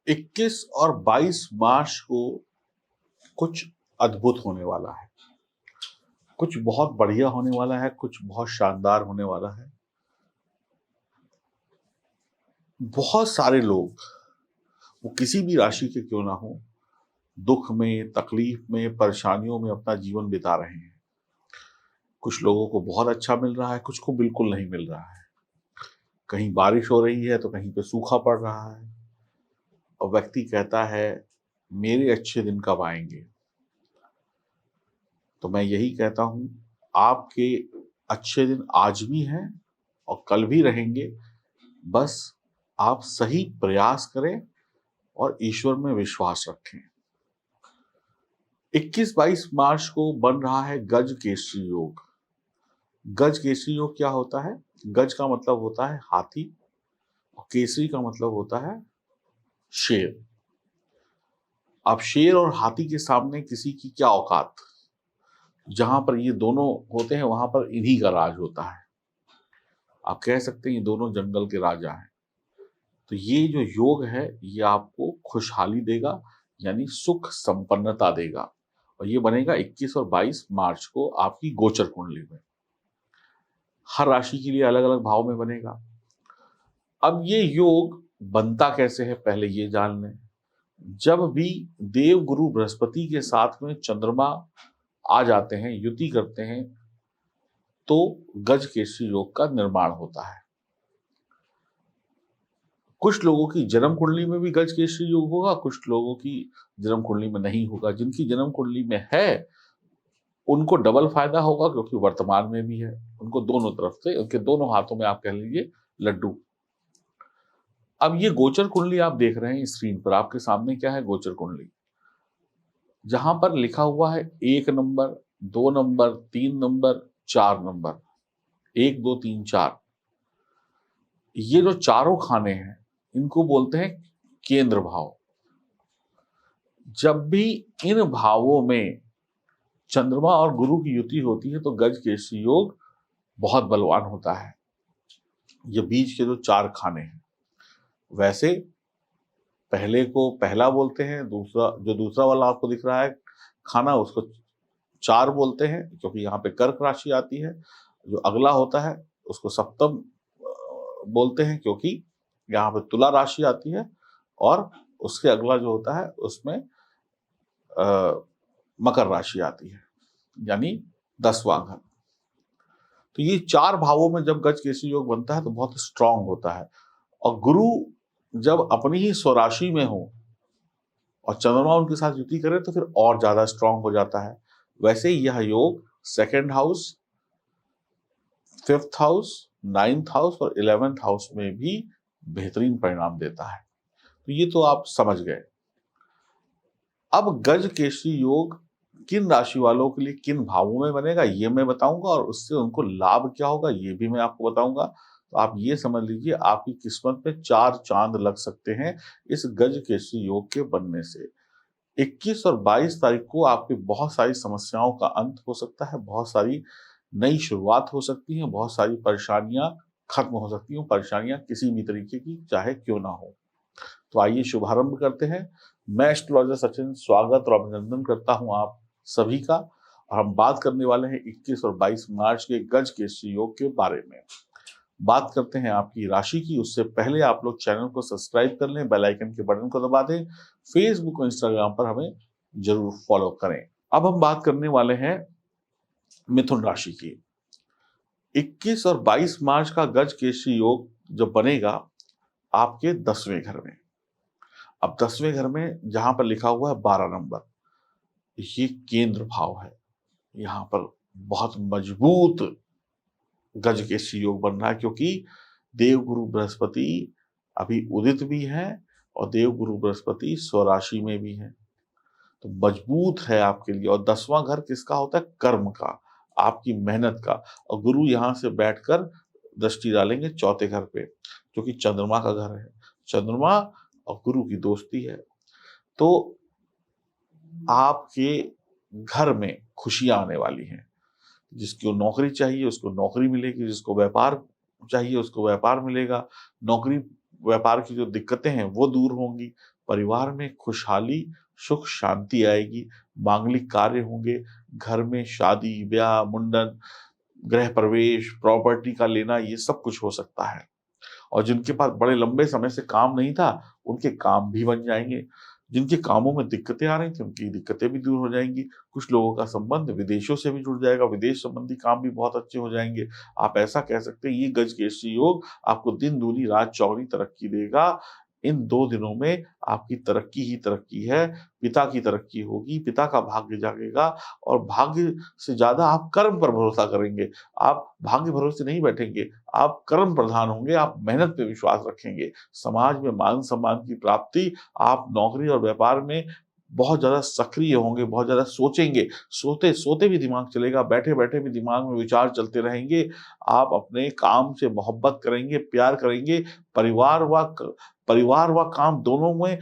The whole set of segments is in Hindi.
21 और 22 मार्च को कुछ अद्भुत होने वाला है, कुछ बहुत बढ़िया होने वाला है, कुछ बहुत शानदार होने वाला है। बहुत सारे लोग, वो किसी भी राशि के क्यों ना हो, दुख में, तकलीफ में, परेशानियों में अपना जीवन बिता रहे हैं। कुछ लोगों को बहुत अच्छा मिल रहा है, कुछ को बिल्कुल नहीं मिल रहा है। कहीं बारिश हो रही है तो कहीं पे सूखा पड़ रहा है और व्यक्ति कहता है मेरे अच्छे दिन कब आएंगे। तो मैं यही कहता हूं, आपके अच्छे दिन आज भी हैं और कल भी रहेंगे। बस आप सही प्रयास करें और ईश्वर में विश्वास रखें। 21-22 मार्च को बन रहा है गज केसरी योग। गज केसरी योग क्या होता है? गज का मतलब होता है हाथी और केसरी का मतलब होता है शेर। अब शेर और हाथी के सामने किसी की क्या औकात। जहां पर ये दोनों होते हैं वहां पर इन्हीं का राज होता है। आप कह सकते हैं ये दोनों जंगल के राजा हैं। तो ये जो योग है ये आपको खुशहाली देगा, यानी सुख संपन्नता देगा। और ये बनेगा 21 और 22 मार्च को आपकी गोचर कुंडली में। हर राशि के लिए अलग अलग भाव में बनेगा। अब ये योग बनता कैसे है पहले ये जान लें। जब भी देव गुरु बृहस्पति के साथ में चंद्रमा आ जाते हैं, युति करते हैं, तो गज केसरी योग का निर्माण होता है। कुछ लोगों की जन्म कुंडली में भी गज केसरी योग होगा, कुछ लोगों की जन्म कुंडली में नहीं होगा। जिनकी जन्म कुंडली में है उनको डबल फायदा होगा, क्योंकि वर्तमान में भी है। उनको दोनों तरफ से, उनके दोनों हाथों में आप कह लीजिए लड्डू। अब ये गोचर कुंडली आप देख रहे हैं स्क्रीन पर, आपके सामने क्या है? गोचर कुंडली। जहां पर लिखा हुआ है 1 नंबर, 2 नंबर, 3 नंबर, 4 नंबर, 1 2 3 4, ये जो चारों खाने हैं इनको बोलते हैं केंद्र भाव। जब भी इन भावों में चंद्रमा और गुरु की युति होती है तो गज केसरी योग बहुत बलवान होता है। ये बीच के जो 4 खाने हैं, वैसे पहले को पहला बोलते हैं, दूसरा वाला आपको दिख रहा है खाना, उसको 4 बोलते हैं क्योंकि यहाँ पे कर्क राशि आती है। जो अगला होता है उसको सप्तम बोलते हैं क्योंकि यहाँ पे तुला राशि आती है। और उसके अगला जो होता है उसमें मकर राशि आती है, यानी 10वां घर। तो ये 4 भावों में जब गज केसरी योग बनता है तो बहुत स्ट्रांग होता है। और गुरु जब अपनी ही स्वराशि में हो और चंद्रमा उनके साथ युति करे तो फिर और ज्यादा स्ट्रांग हो जाता है। वैसे ही यह योग 2nd house, 5th house, 9th house और 11th हाउस में भी बेहतरीन परिणाम देता है। तो ये तो आप समझ गए। अब गज केसरी योग किन राशि वालों के लिए किन भावों में बनेगा ये मैं बताऊंगा, और उससे उनको लाभ क्या होगा ये भी मैं आपको बताऊंगा। तो आप ये समझ लीजिए आपकी किस्मत में 4 चांद लग सकते हैं इस गज केसरी योग के बनने से। 21 और 22 तारीख को आपकी बहुत सारी समस्याओं का अंत हो सकता है, बहुत सारी नई शुरुआत हो सकती है, बहुत सारी परेशानियां खत्म हो सकती हैं, परेशानियां किसी भी तरीके की चाहे क्यों ना हो। तो आइए शुभारंभ करते हैं। मैं एस्ट्रोलॉजर सचिन स्वागत और अभिनंदन करता हूं आप सभी का। और हम बात करने वाले हैं 21 और 22 मार्च के गज केसरी योग के बारे में। बात करते हैं आपकी राशि की। उससे पहले आप लोग चैनल को सब्सक्राइब कर लें, बेल आइकन के बटन को दबा दें, फेसबुक और इंस्टाग्राम पर हमें जरूर फॉलो करें। अब हम बात करने वाले हैं मिथुन राशि की। 21 और 22 मार्च का गज केसरी योग जब बनेगा आपके 10वें घर में। अब 10वें घर में जहां पर लिखा हुआ है 12 नंबर, ये केंद्र भाव है। यहाँ पर बहुत मजबूत गज केसरी योग बन रहा है, क्योंकि देवगुरु बृहस्पति अभी उदित भी है और देवगुरु बृहस्पति स्वराशि में भी है। तो मजबूत है आपके लिए। और 10वां घर किसका होता है? कर्म का, आपकी मेहनत का। और गुरु यहाँ से बैठकर दृष्टि डालेंगे 4थे घर पे, जो कि चंद्रमा का घर है। चंद्रमा और गुरु की दोस्ती है। तो आपके घर में खुशियां आने वाली हैं। जिसको नौकरी चाहिए उसको नौकरी मिलेगी, जिसको व्यापार चाहिए उसको व्यापार मिलेगा। नौकरी व्यापार की जो दिक्कतें हैं वो दूर होंगी। परिवार में खुशहाली, सुख शांति आएगी, मांगलिक कार्य होंगे, घर में शादी, ब्याह, मुंडन, गृह प्रवेश, प्रॉपर्टी का लेना, ये सब कुछ हो सकता है। और जिनके पास बड़े लंबे समय से काम नहीं था, उनके काम भी बन जाएँगे। जिनके कामों में दिक्कतें आ रही थी, उनकी दिक्कतें भी दूर हो जाएँगी। कुछ लोगों का संबंध विदेशों से भी जुड़ जाएगा, विदेश संबंधी काम भी बहुत अच्छे हो जाएँगे। आप ऐसा कह सकते हैं, ये गजकेसरी योग आपको दिन दूनी रात चौगुनी तरक्की देगा। इन 2 दिनों में आपकी तरक्की ही तरक्की है, पिता की तरक्की होगी, पिता का भाग्य जागेगा और भाग्य से ज़्यादा आप कर्म पर भरोसा करेंगे। आप भाग्य भरोसे नहीं बैठेंगे, आप कर्म प्रधान होंगे, आप मेहनत पे विश्वास रखेंगे। समाज में मान-सम्मान की प्राप्ति, आप नौकरी और व्यापार में बहुत ज़्यादा सक्रिय होंगे, बहुत ज़्यादा सोचेंगे, सोते-सोते भी दिमाग चलेगा, बैठे-बैठे भी दिमाग में विचार चलते रहेंगे। आप अपने काम से मोहब्बत करेंगे, प्यार करेंगे, परिवार परिवार व काम दोनों में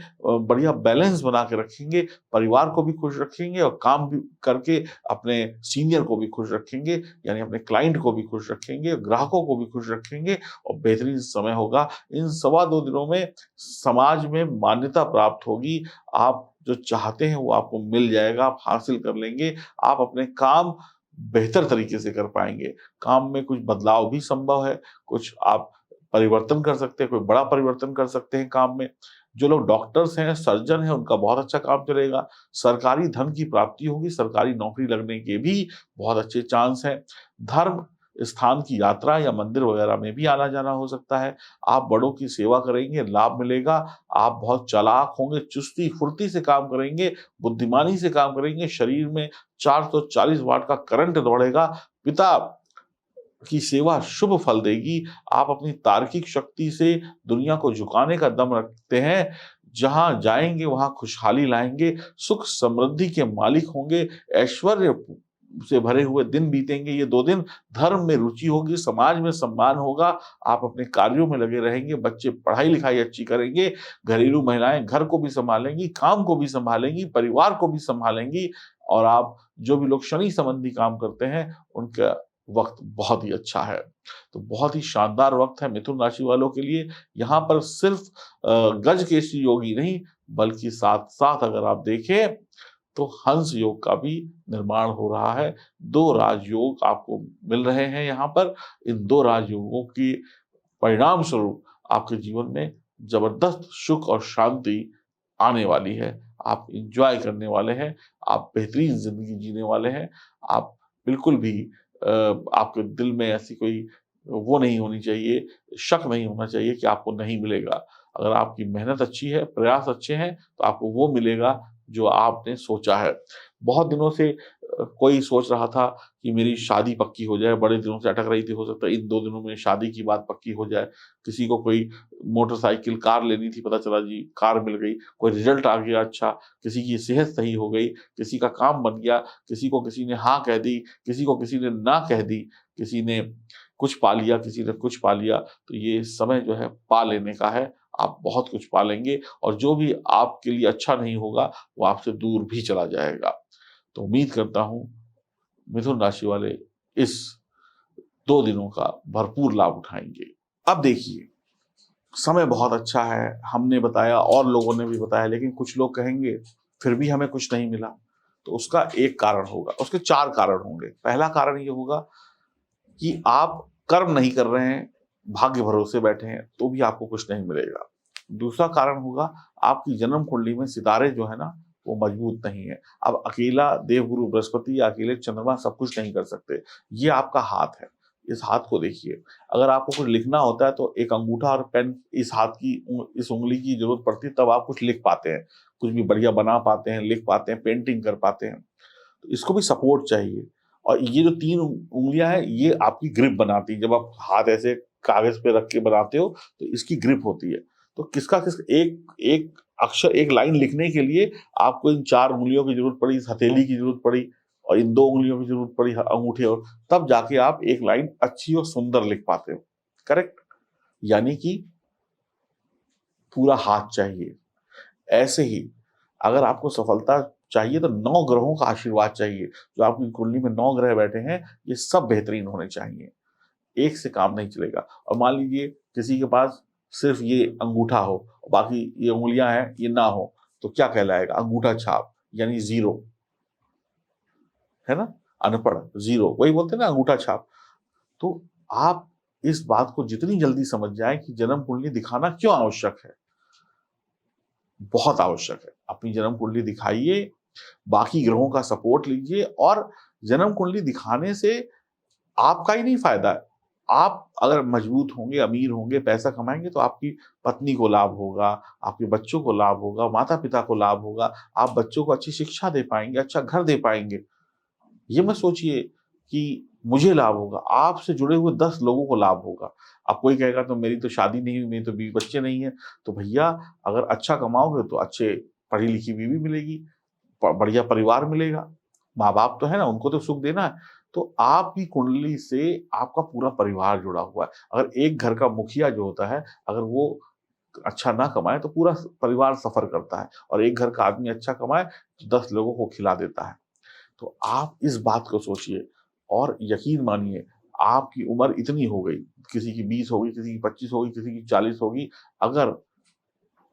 बढ़िया बैलेंस बना के रखेंगे, परिवार को भी खुश रखेंगे और काम भी करके अपने सीनियर को भी खुश रखेंगे, यानी अपने क्लाइंट को भी खुश रखेंगे, ग्राहकों को भी खुश रखेंगे और बेहतरीन समय होगा। इन सवा 2 दिनों में समाज में मान्यता प्राप्त होगी, आप जो चाहते हैं वो आपको मिल जाएगा, आप हासिल कर लेंगे, आप अपने काम बेहतर तरीके से कर पाएँगे। काम में कुछ बदलाव भी संभव है, कुछ आप परिवर्तन कर सकते हैं, कोई बड़ा परिवर्तन कर सकते हैं काम में। जो लोग डॉक्टर्स हैं, सर्जन हैं, उनका बहुत अच्छा काम चलेगा। सरकारी धन की प्राप्ति होगी, सरकारी नौकरी लगने के भी बहुत अच्छे चांस हैं। धर्म स्थान की यात्रा या मंदिर वगैरह में भी आना-जाना हो सकता है। आप बड़ों की सेवा करेंगे, लाभ मिलेगा। आप बहुत चालाक होंगे, चुस्ती-फुर्ती से काम करेंगे, बुद्धिमानी से काम करेंगे। शरीर में 440 वाट का करंट दौड़ेगा। पिता की सेवा शुभ फल देगी। आप अपनी तार्किक शक्ति से दुनिया को झुकाने का दम रखते हैं। जहाँ जाएँगे वहाँ खुशहाली लाएँगे, सुख समृद्धि के मालिक होंगे, ऐश्वर्य से भरे हुए दिन बीतेंगे ये 2 दिन। धर्म में रुचि होगी, समाज में सम्मान होगा, आप अपने कार्यों में लगे रहेंगे, बच्चे पढ़ाई-लिखाई अच्छी करेंगे, घरेलू महिलाएँ घर को भी सँभालेंगी, काम को भी सँभालेंगी, परिवार को भी सँभालेंगी और आप जो भी लोग शनि संबंधी काम करते हैं, उनका वक़्त बहुत ही अच्छा है। तो बहुत ही शानदार वक़्त है मिथुन राशि वालों के लिए। यहाँ पर सिर्फ़ गजकेसरी योग ही नहीं, बल्कि साथ-साथ अगर आप देखें तो हंस योग का भी निर्माण हो रहा है। 2 राजयोग आपको मिल रहे हैं यहाँ पर। इन 2 राजयोगों की परिणाम स्वरूप आपके जीवन में ज़बरदस्त सुख और शांति आने वाली है। आप एन्जॉय करने वाले हैं, आप बेहतरीन ज़िंदगी जीने वाले हैं। आप बिल्कुल भी आपके दिल में ऐसी कोई वो नहीं होनी चाहिए, शक नहीं होना चाहिए कि आपको नहीं मिलेगा। अगर आपकी मेहनत अच्छी है, प्रयास अच्छे हैं, तो आपको वो मिलेगा जो आपने सोचा है। बहुत दिनों से कोई सोच रहा था कि मेरी शादी पक्की हो जाए, बड़े दिनों से अटक रही थी, हो सकता है इन 2 दिनों में शादी की बात पक्की हो जाए। किसी को कोई मोटरसाइकिल, कार लेनी थी, पता चला जी कार मिल गई। कोई रिज़ल्ट आ गया अच्छा, किसी की सेहत सही हो गई, किसी का काम बन गया, किसी को किसी ने हाँ कह दी, किसी को किसी ने ना कह दी, किसी ने कुछ पा लिया, किसी ने कुछ पा लिया। तो ये समय जो है पा लेने का है, आप बहुत कुछ पा लेंगे और जो भी आपके लिए अच्छा नहीं होगा, वो आपसे दूर भी चला जाएगा। तो उम्मीद करता हूँ मिथुन राशि वाले इस 2 दिनों का भरपूर लाभ उठाएँगे। अब देखिए, समय बहुत अच्छा है, हमने बताया और लोगों ने भी बताया, लेकिन कुछ लोग कहेंगे फिर भी हमें कुछ नहीं मिला। तो उसका एक कारण होगा, उसके 4 कारण होंगे। पहला कारण ये होगा कि आप कर्म नहीं कर रहे हैं, भाग्य भरोसे बैठे हैं, तो भी आपको कुछ नहीं मिलेगा। दूसरा कारण होगा, आपकी जन्म कुंडली में सितारे जो है ना, वो मजबूत नहीं है। अब अकेला देवगुरु बृहस्पति या अकेले चंद्रमा सब कुछ नहीं कर सकते। ये आपका हाथ है, इस हाथ को देखिए। अगर आपको कुछ लिखना होता है तो एक अंगूठा और पेन इस हाथ की इस उँगली की ज़रूरत पड़ती है, तब आप कुछ लिख पाते हैं। कुछ भी बढ़िया बना पाते हैं, लिख पाते हैं, पेंटिंग कर पाते हैं। तो इसको भी सपोर्ट चाहिए और ये जो 3 उँगलियाँ हैं, ये आपकी ग्रिप बनाती हैं। जब आप हाथ ऐसे कागज़ पे रख के बनाते हो, तो इसकी ग्रिप होती है। तो एक एक अक्षर, एक लाइन लिखने के लिए आपको इन 4 उँगलियों की ज़रूरत पड़ी, इस हथेली की ज़रूरत पड़ी और इन 2 उँगलियों की ज़रूरत पड़ी, अंगूठे और तब जाके आप एक लाइन अच्छी और सुंदर लिख पाते हो। करेक्ट? यानी कि पूरा हाथ चाहिए। ऐसे ही अगर आपको सफलता चाहिए तो 9 ग्रहों का आशीर्वाद चाहिए। जो आपकी कुंडली में 9 ग्रह बैठे हैं, ये सब बेहतरीन होने चाहिए। एक से काम नहीं चलेगा और मान लीजिए किसी के पास सिर्फ ये अंगूठा हो, बाकी ये उंगलियां हैं ये ना हो, तो क्या कहलाएगा? अंगूठा छाप, यानी जीरो, है ना? अनपढ़, जीरो, वही बोलते हैं ना, अंगूठा छाप। तो आप इस बात को जितनी जल्दी समझ जाएं कि जन्म कुंडली दिखाना क्यों आवश्यक है, बहुत आवश्यक है। अपनी जन्म कुंडली दिखाइए, बाकी ग्रहों का सपोर्ट लीजिए, और जन्म कुंडली दिखाने से आपका ही नहीं फायदा है। आप अगर मजबूत होंगे, अमीर होंगे, पैसा कमाएंगे, तो आपकी पत्नी को लाभ होगा, आपके बच्चों को लाभ होगा, माता पिता को लाभ होगा, आप बच्चों को अच्छी शिक्षा दे पाएंगे, अच्छा घर दे पाएंगे। ये मत सोचिए कि मुझे लाभ होगा, आपसे जुड़े हुए 10 लोगों को लाभ होगा। अब कोई कहेगा तो मेरी तो शादी नहीं हुई, मेरी तो बीवी बच्चे नहीं है। तो भैया, अगर अच्छा कमाओगे तो अच्छे पढ़ी लिखी बीवी मिलेगी, बढ़िया परिवार मिलेगा, माँ बाप तो है ना, उनको तो सुख देना है। तो आपकी कुंडली से आपका पूरा परिवार जुड़ा हुआ है। अगर एक घर का मुखिया जो होता है, अगर वो अच्छा ना कमाए तो पूरा परिवार सफर करता है, और एक घर का आदमी अच्छा कमाए तो 10 लोगों को खिला देता है। तो आप इस बात को सोचिए, और यकीन मानिए, आपकी उम्र इतनी हो गई, किसी की 20 होगी, किसी की 25 होगी, किसी की 40 होगी, अगर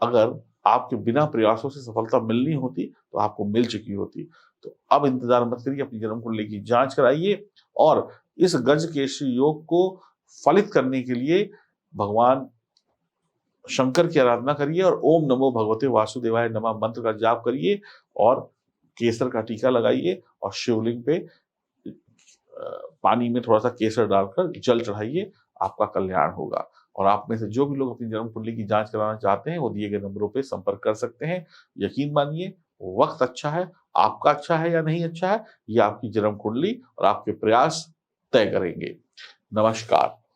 अगर आपके बिना प्रयासों से सफलता मिलनी होती तो आपको मिल चुकी होती। तो अब इंतजार मत करिए, अपनी जन्म कुंडली की जांच कराइए, और इस गज केसरी योग को फलित करने के लिए भगवान शंकर की आराधना करिए, और ओम नमो भगवते वासुदेवाय नमः मंत्र का जाप करिए, और केसर का टीका लगाइए, और शिवलिंग पे पानी में थोड़ा सा केसर डालकर जल चढ़ाइए, आपका कल्याण होगा। और आप में से जो भी लोग अपनी जन्म कुंडली की जांच कराना चाहते हैं, वो दिए गए नंबरों पे संपर्क कर सकते हैं। यकीन मानिए, वक्त अच्छा है, आपका अच्छा है या नहीं अच्छा है, ये आपकी जन्म कुंडली और आपके प्रयास तय करेंगे। नमस्कार।